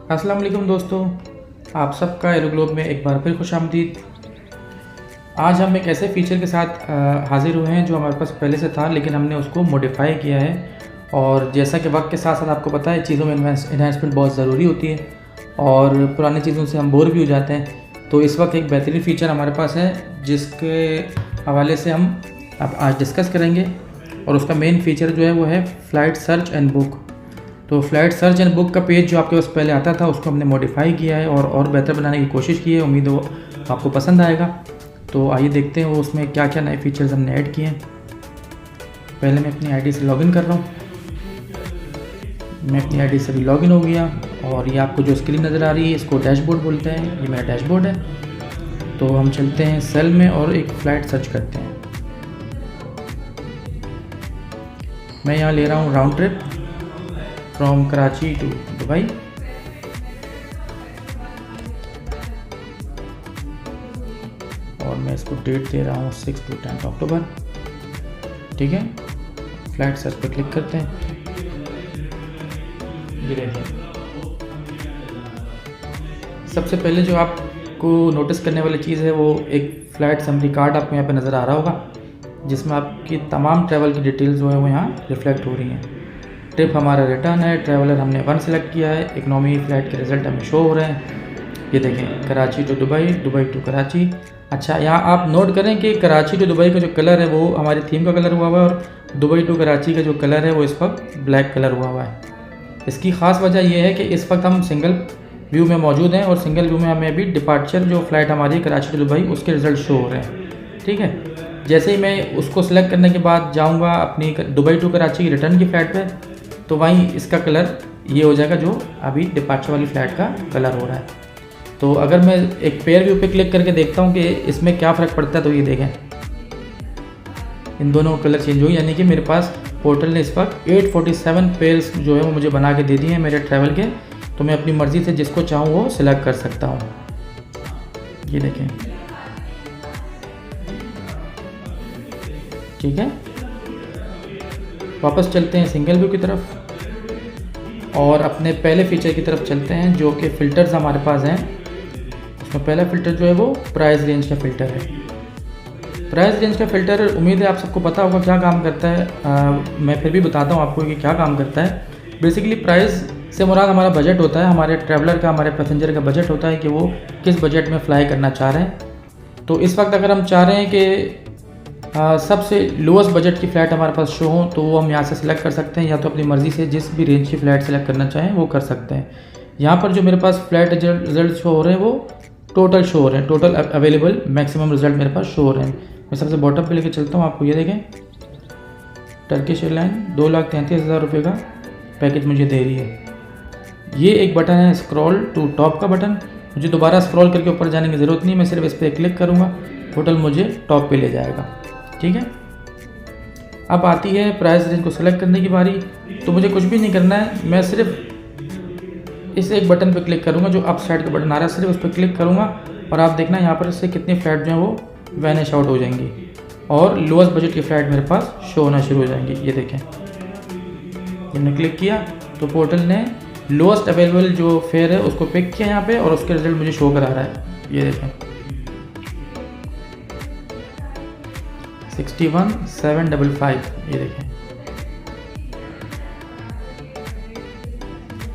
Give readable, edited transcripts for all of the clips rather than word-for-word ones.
अस्सलाम वालेकुम दोस्तों, आप सबका एरोग्लोब में एक बार फिर खुशामदीद। आज हम एक ऐसे फ़ीचर के साथ हाज़िर हुए हैं जो हमारे पास पहले से था, लेकिन हमने उसको मॉडिफ़ाई किया है। और जैसा कि वक्त के साथ साथ आपको पता है चीज़ों में इन्हेंसमेंट बहुत ज़रूरी होती है और पुरानी चीज़ों से हम बोर भी हो जाते हैं। तो इस वक्त एक बेहतरीन फ़ीचर हमारे पास है जिसके हवाले से हम अब आज डिस्कस करेंगे। और उसका मेन फ़ीचर जो है वो है फ़्लाइट सर्च एंड बुक। तो फ़्लाइट सर्च एंड बुक का पेज जो आपके पास पहले आता था उसको हमने मॉडिफ़ाई किया है और बेहतर बनाने की कोशिश की है। उम्मीद हो आपको पसंद आएगा। तो आइए देखते हैं वो उसमें क्या क्या नए फीचर्स हमने ऐड किए हैं। पहले मैं अपनी आईडी से लॉगिन कर रहा हूँ। मैं अपनी आईडी से भी लॉगिन हो गया और ये आपको जो स्क्रीन नज़र आ रही है इसको डैशबोर्ड बोलते हैं। ये मेरा डैशबोर्ड है। तो हम चलते हैं सेल में और एक फ़्लाइट सर्च करते हैं। मैं यहाँ ले रहा हूँ round trip from Karachi to Dubai. और मैं इसको डेट दे रहा हूँ 6 to 10 अक्टूबर। ठीक है, फ्लाइट सर्च पर क्लिक करते हैं। ये देखिए, सबसे पहले जो आपको नोटिस करने वाली चीज़ है वो एक फ़्लाइट समरी कार्ड आपको यहाँ पे नज़र आ रहा होगा, जिसमें आपकी तमाम ट्रैवल की डिटेल्स जो है वो यहाँ रिफ्लेक्ट हो रही हैं। ट्रिप हमारा रिटर्न है, ट्रैवलर हमने 1 सेलेक्ट किया है, इकनॉमी फ़्लाइट के रिज़ल्ट हमें शो हो रहे हैं। ये देखें, Karachi to Dubai, Dubai to Karachi. अच्छा, यहाँ आप नोट करें कि कराची टू दुबई का जो कलर है वो हमारी थीम का कलर हुआ हुआ है और दुबई टू कराची का जो कलर है वो इस वक्त ब्लैक कलर हुआ हुआ है। इसकी ख़ास वजह यह है कि इस वक्त हम सिंगल व्यू में मौजूद हैं और सिंगल व्यू में हमें अभी डिपार्चर जो फ़्लाइट हमारी कराची टू दुबई उसके रिज़ल्ट शो हो रहे हैं। ठीक है, जैसे ही मैं उसको सिलेक्ट करने के बाद जाऊँगा अपनी दुबई टू कराची की रिटर्न की फ़्लाइट पर, तो वहीं इसका कलर ये हो जाएगा जो अभी डिपार्चर वाली फ़्लाइट का कलर हो रहा है। तो अगर मैं एक पेयर व्यू पे क्लिक करके देखता हूँ कि इसमें क्या फ़र्क पड़ता है, तो ये देखें, इन दोनों का कलर चेंज हुई। यानी कि मेरे पास पोर्टल ने इस वक्त 847 पेयर्स जो है वो मुझे बना के दे दिए हैं मेरे ट्रैवल के। तो मैं अपनी मर्ज़ी से जिसको चाहूँ वो सिलेक्ट कर सकता हूँ। ये देखें, ठीक है। वापस चलते हैं सिंगल व्यू की तरफ और अपने पहले फ़ीचर की तरफ चलते हैं जो कि फ़िल्टर्स हमारे पास हैं। उसमें पहला फ़िल्टर जो है वो प्राइस रेंज का फ़िल्टर है। प्राइस रेंज का फ़िल्टर उम्मीद है आप सबको पता होगा क्या काम करता है। मैं फिर भी बताता हूँ आपको कि क्या काम करता है। बेसिकली प्राइस से मुराद हमारा बजट होता है, हमारे ट्रैवलर का, हमारे पैसेंजर का बजट होता है कि वो किस बजट में फ़्लाई करना चाह रहे हैं। तो इस वक्त अगर हम चाह रहे हैं कि सबसे लोएस्ट बजट की फ़्लाइट हमारे पास शो हो, तो वो हम यहाँ से सिलेक्ट कर सकते हैं, या तो अपनी मर्ज़ी से जिस भी रेंज की फ़्लाइट सेलेक्ट करना चाहें वो कर सकते हैं। यहाँ पर जो मेरे पास फ़्लाइट रिजल्ट शो हो रहे हैं वो टोटल शो हो रहे हैं, टोटल अवेलेबल मैक्सिमम रिज़ल्ट मेरे पास शो हो रहे हैं। मैं सबसे बॉटम पे लेके चलता हूँ, आपको ये देखें, टर्किश एयरलाइन 2,33,000 रुपये का पैकेज मुझे दे रही है। ये एक बटन है स्क्रॉल टू टॉप का बटन। मुझे दोबारा स्क्रॉल करके ऊपर जाने की ज़रूरत नहीं, मैं सिर्फ इस पर क्लिक करूँगा, टोटल मुझे टॉप पे ले जाएगा। ठीक है, अब आती है प्राइस रेंज को सिलेक्ट करने की बारी। तो मुझे कुछ भी नहीं करना है, मैं सिर्फ इस एक बटन पे क्लिक करूँगा जो अप साइड का बटन आ रहा है, सिर्फ उस पर क्लिक करूँगा और आप देखना यहाँ पर से कितनी फ़्लाइट जो है वो वैनिश आउट हो जाएंगी और लोएस्ट बजट की फ़्लाइट मेरे पास शो होना शुरू हो जाएंगी। ये देखें, मैंने क्लिक किया तो पोर्टल ने लोएस्ट अवेलेबल जो फेयर है उसको पिक किया यहाँ पे और उसके रिजल्ट मुझे शो करा रहा है। ये देखें, 61,755। ये देखें,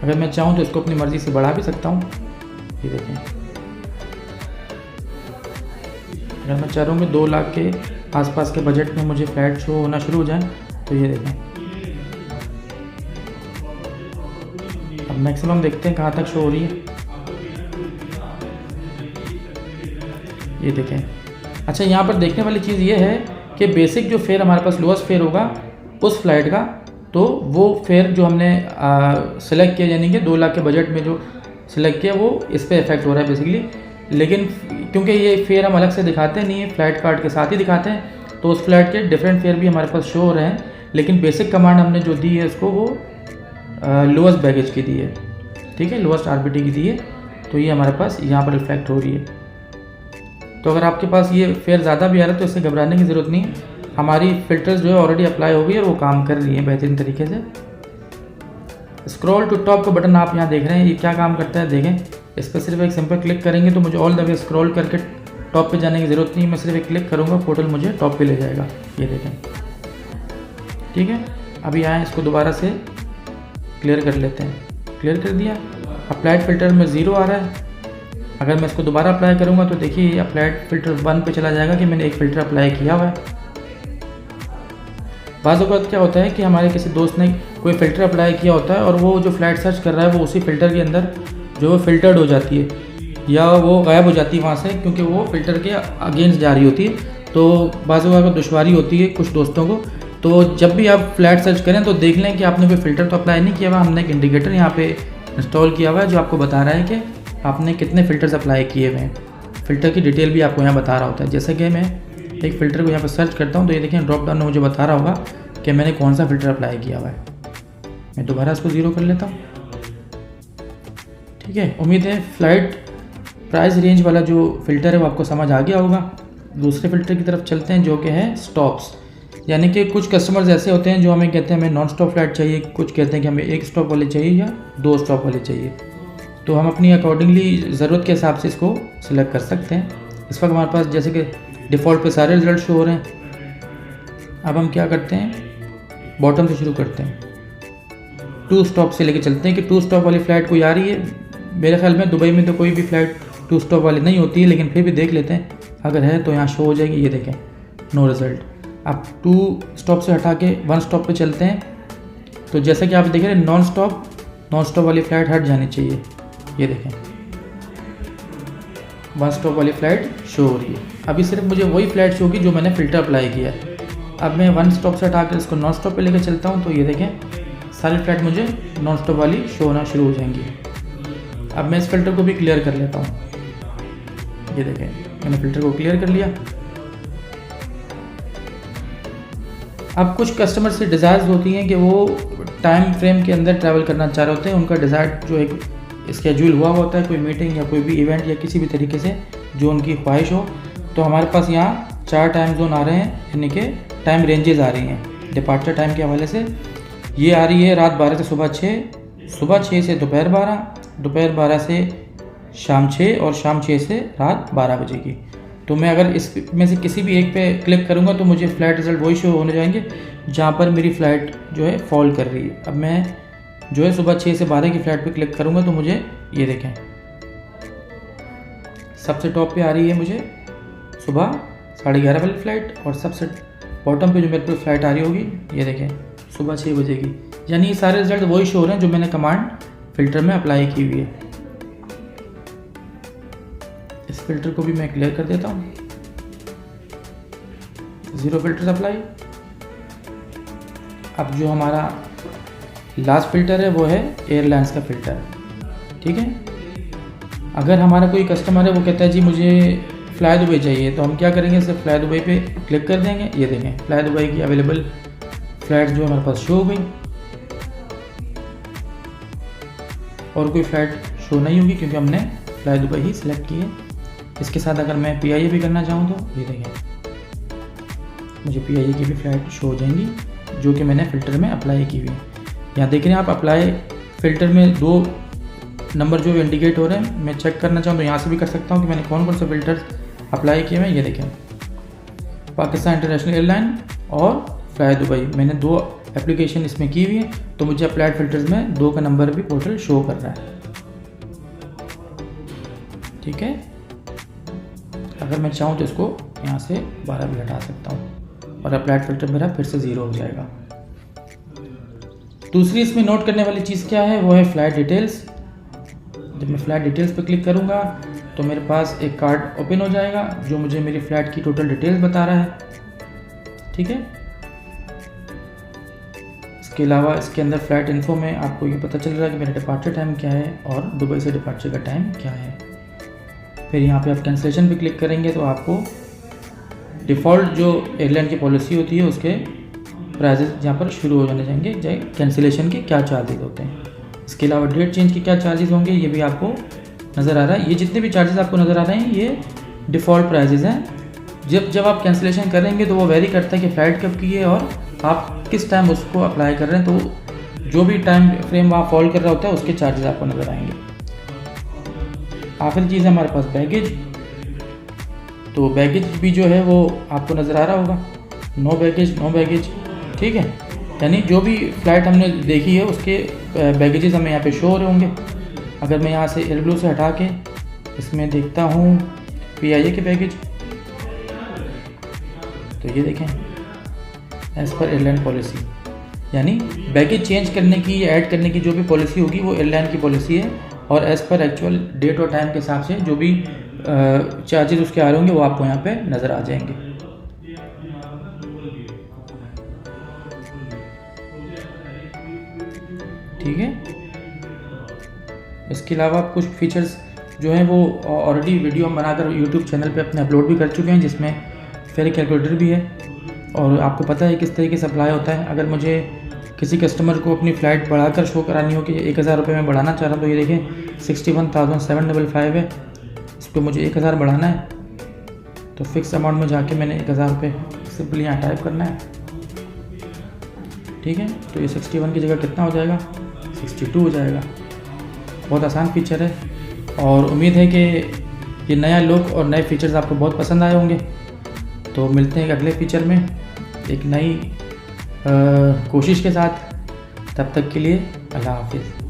अगर मैं चाहूँ तो इसको अपनी मर्ज़ी से बढ़ा भी सकता हूँ। ये देखें, अगर मैं चाह रहा हूँ कि 2 लाख के आसपास के बजट में मुझे फ़्लाइट शो होना शुरू हो जाए, तो ये देखें। अब मैक्सिमम देखते हैं कहाँ तक शो हो रही है। ये देखें। अच्छा, यहाँ पर देखने वाली चीज़ ये है कि बेसिक जो फेयर हमारे पास लोएस्ट फेयर होगा उस फ्लाइट का, तो वो फेयर जो हमने सेलेक्ट किया, यानी कि 2 लाख के बजट में जो सिलेक्ट किया वो इस पे इफेक्ट हो रहा है बेसिकली। लेकिन क्योंकि ये फेयर हम अलग से दिखाते नहीं है, फ़्लाइट कार्ड के साथ ही दिखाते हैं, तो उस फ्लाइट के डिफरेंट फेयर भी हमारे पास शो हो रहे हैं। लेकिन बेसिक कमांड हमने जो दी है उसको वो लोएस्ट बैगेज की दी है। ठीक है, लोएस्ट आरबीटी की दी है, तो ये हमारे पास यहाँ पर रिफ्लेक्ट हो रही है। तो अगर आपके पास ये फेयर ज़्यादा भी आ रहा है तो इससे घबराने की ज़रूरत नहीं है। हमारी फ़िल्टर्स जो है ऑलरेडी अप्लाई हो गई और वो काम कर रही है बेहतरीन तरीके से। स्क्रॉल टू टॉप का बटन आप यहाँ देख रहे हैं, ये क्या काम करता है देखें। इस पर सिर्फ एक सिंपल क्लिक करेंगे तो मुझे ऑल द वे स्क्रॉल करके टॉप पे जाने की ज़रूरत नहीं, मैं सिर्फ एक क्लिक करूँगा पोर्टल मुझे टॉप पे ले जाएगा, ये देखें। ठीक है, अभी यहाँ इसको दोबारा से क्लियर कर लेते हैं। क्लियर कर दिया। अप्लाइड फ़िल्टर में 0 आ रहा है। अगर मैं इसको दोबारा अप्लाई करूँगा तो देखिए अप्लाइड फ़िल्टर 1 पे चला जाएगा कि मैंने एक फ़िल्टर अप्लाई किया हुआ है। बाज़ औक़ात क्या होता है कि हमारे किसी दोस्त ने कोई फ़िल्टर अप्लाई किया होता है और वो जो फ्लैट सर्च कर रहा है वो उसी फ़िल्टर के अंदर जो वो फ़िल्टर्ड हो जाती है या वो गायब हो जाती है वहाँ से, क्योंकि वो फ़िल्टर के अगेंस्ट जा रही होती है। तो बाज़ औक़ात दुश्वारी होती है कुछ दोस्तों को। तो जब भी आप फ्लैट सर्च करें तो देख लें कि आपने कोई फ़िल्टर तो अप्लाई नहीं किया हुआ। हमने एक इंडिकेटर यहाँ पे इंस्टॉल किया हुआ है जो आपको बता रहा है कि आपने कितने फ़िल्टर्स अप्लाई किए हुए हैं। फ़िल्टर की डिटेल भी आपको यहाँ बता रहा होता है। जैसे कि मैं एक फ़िल्टर को यहाँ पर सर्च करता हूँ तो ये देखें ड्रॉप डाउन में मुझे बता रहा होगा कि मैंने कौन सा फ़िल्टर अप्लाई किया हुआ है। मैं दोबारा इसको 0 कर लेता हूँ। ठीक है, उम्मीद है फ्लाइट प्राइस रेंज वाला जो फ़िल्टर है वो आपको समझ आ गया होगा। दूसरे फ़िल्टर की तरफ चलते हैं जो कि है स्टॉप्स। यानी कि कुछ कस्टमर्स ऐसे होते हैं जो हमें कहते हैं हमें नॉन स्टॉप फ्लाइट चाहिए, कुछ कहते हैं कि हमें 1 स्टॉप वाली चाहिए या 2 स्टॉप वाली चाहिए। तो हम अपनी अकॉर्डिंगली ज़रूरत के हिसाब से इसको सिलेक्ट कर सकते हैं। इस वक्त हमारे पास जैसे कि डिफ़ॉल्ट पे सारे रिज़ल्ट शो हो रहे हैं। अब हम क्या करते हैं, बॉटम से शुरू करते हैं। 2 स्टॉप से लेके चलते हैं कि 2 स्टॉप वाली फ़्लाइट कोई आ रही है। मेरे ख्याल में दुबई में तो कोई भी फ़्लाइट 2 स्टॉप वाली नहीं होती है, लेकिन फिर भी देख लेते हैं। अगर है तो यहाँ शो हो जाएगी, ये देखें नो रिज़ल्ट। अब 2 स्टॉप से हटा के 1 स्टॉप पे चलते हैं। तो जैसा कि आप देख रहे हैं नॉन स्टॉप वाली फ़्लाइट हट जानी चाहिए, ये देखें 1 स्टॉप वाली फ़्लाइट शो हो रही है। अभी सिर्फ मुझे वही फ़्लाइट शो होगी जो मैंने फ़िल्टर अप्लाई किया है। अब मैं 1 स्टॉप से हटा कर इसको नॉन स्टॉप पे लेकर चलता हूँ तो ये देखें सारी फ़्लाइट मुझे नॉन स्टॉप वाली शो होना शुरू हो जाएंगी। अब मैं इस फ़िल्टर को भी क्लियर कर लेता हूँ। ये देखें मैंने फ़िल्टर को क्लियर कर लिया। अब कुछ कस्टमर से डिज़ायर्स होती हैं कि वो टाइम फ्रेम के अंदर ट्रैवल करना चाह रहे होते हैं। उनका डिज़ायर जो एक स्केड्यूल हुआ होता है, कोई मीटिंग या कोई भी इवेंट या किसी भी तरीके से जो उनकी ख्वाहिश हो। तो हमारे पास यहाँ 4 टाइम जोन आ रहे हैं, यानी कि टाइम रेंजेस आ रही हैं डिपार्चर टाइम के हवाले से। ये आ रही है रात 12 से सुबह 6, सुबह 6 से दोपहर 12, दोपहर 12 से शाम 6 और शाम 6 से रात 12 बजे की। तो मैं अगर इस में से किसी भी एक पे क्लिक करूँगा तो मुझे फ़्लाइट रिज़ल्ट वही शो होने जाएंगे जहाँ पर मेरी फ़्लाइट जो है फॉल कर रही है। अब मैं जो है सुबह 6 से 12 की फ़्लाइट पे क्लिक करूँगा तो मुझे ये देखें सबसे टॉप पे आ रही है मुझे सुबह 11:30 वाली फ़्लाइट, और सबसे बॉटम पे जो मेरे पास फ़्लाइट आ रही होगी ये देखें सुबह 6 बजे की। यानी ये सारे रिज़ल्ट वही शो हो रहे हैं जो मैंने कमांड फ़िल्टर में अप्लाई की हुई है। इस फ़िल्टर को भी मैं क्लियर कर देता हूँ। 0 फ़िल्टर्स अप्लाई। अब जो हमारा लास्ट फ़िल्टर है वो है एयरलाइंस का फ़िल्टर। ठीक है, अगर हमारा कोई कस्टमर है वो कहता है जी मुझे फ़्लाई दुबई चाहिए, तो हम क्या करेंगे, सिर्फ फ़्लाई दुबई पे क्लिक कर देंगे। ये देखें फ़्लाई दुबई की अवेलेबल फ़्लाइट जो हमारे पास शो हो गई, और कोई फ़्लाइट शो नहीं होगी क्योंकि हमने फ़्लाई दुबई ही सिलेक्ट की है। इसके साथ अगर मैं PIA भी करना चाहूँ तो ये देखें मुझे PIA की भी फ़्लाइट शो हो जाएंगी जो कि मैंने फ़िल्टर में अप्लाई की हुई है। यहाँ देख रहे हैं आप अप्लाई फ़िल्टर में 2 नंबर जो इंडिकेट हो रहे हैं। मैं चेक करना चाहूँ तो यहाँ से भी कर सकता हूँ कि मैंने कौन कौन से फ़िल्टर्स अप्लाई किए हैं। ये देखें पाकिस्तान इंटरनेशनल एयरलाइन और फ़्लाई दुबई, मैंने 2 एप्लीकेशन इसमें की हुई है, तो मुझे अप्लाइड फ़िल्टर्स में 2 का नंबर भी पोर्टल शो कर रहा है। ठीक है, अगर मैं चाहूँ तो इसको यहाँ से 12 भी हटा सकता हूँ और अप्लाइड फ़िल्टर मेरा फिर से 0 हो जाएगा। दूसरी इसमें नोट करने वाली चीज़ क्या है वो है फ़्लाइट डिटेल्स। जब मैं फ़्लाइट डिटेल्स पर क्लिक करूँगा तो मेरे पास एक कार्ड ओपन हो जाएगा जो मुझे मेरी फ़्लाइट की टोटल डिटेल्स बता रहा है। ठीक है, इसके अलावा इसके अंदर फ़्लाइट इन्फो में आपको ये पता चल रहा है कि मेरा डिपार्चर टाइम क्या है और दुबई से डिपार्चर का टाइम क्या है। फिर यहाँ पे आप कैंसिलेशन पे क्लिक करेंगे तो आपको डिफ़ॉल्ट जो एयरलाइन की पॉलिसी होती है उसके प्राइजेस यहाँ पर शुरू हो जाने जाएंगे, चाहे कैंसिलेशन के क्या चार्जेस होते हैं। इसके अलावा डेट चेंज के क्या चार्जेस होंगे ये भी आपको नज़र आ रहा है। ये जितने भी चार्जेस आपको नज़र आ रहे हैं ये डिफ़ॉल्ट प्राइजेस हैं। जब आप कैंसिलेशन करेंगे तो वो वेरी करता है कि फ़्लाइट कब की है और आप किस टाइम उसको अप्लाई कर रहे हैं। तो जो भी टाइम फ्रेम वहाँ फॉल कर रहा होता है उसके चार्जेस आपको नज़र आएंगे। आखिरी चीज़ है हमारे पास बैगेज। तो बैगेज भी जो है वो आपको नज़र आ रहा होगा, नो बैगेज, ठीक है। यानी जो भी फ़्लाइट हमने देखी है उसके बैगेजेस हमें यहाँ पे शो हो रहे होंगे। अगर मैं यहाँ से एयरब्लू से हटा के इसमें देखता हूँ PIA के बैगेज, तो ये देखें एज़ पर एयरलाइन पॉलिसी, यानी बैगेज चेंज करने की या ऐड करने की जो भी पॉलिसी होगी वो एयरलाइन की पॉलिसी है, और एज़ पर एक्चुअल डेट और टाइम के हिसाब से जो भी चार्जेस उसके आ रहे होंगे वो आपको यहाँ पे नज़र आ जाएंगे। ठीक है। इसके अलावा कुछ फीचर्स जो हैं वो ऑलरेडी वीडियो हम बनाकर यूट्यूब चैनल पे अपने अपलोड भी कर चुके हैं, जिसमें फेयर कैलकुलेटर भी है और आपको पता है किस तरीके से अप्लाई होता है। अगर मुझे किसी कस्टमर को अपनी फ़्लाइट बढ़ाकर शो करानी हो कि 1000 रुपये में बढ़ाना चाह रहा हूँ, तो ये देखें 61,755 है, इस पर मुझे 1000 बढ़ाना है। तो फिक्स अमाउंट में जाके मैंने 1000 रुपये सिंपली यहाँ टाइप करना है। ठीक है, तो ये 61 की जगह कितना हो जाएगा, 62 हो जाएगा। बहुत आसान फीचर है और उम्मीद है कि ये नया लुक और नए फीचर्स आपको बहुत पसंद आए होंगे। तो मिलते हैं अगले फीचर में एक नई कोशिश के साथ। तब तक के लिए अल्लाह हाफिज़।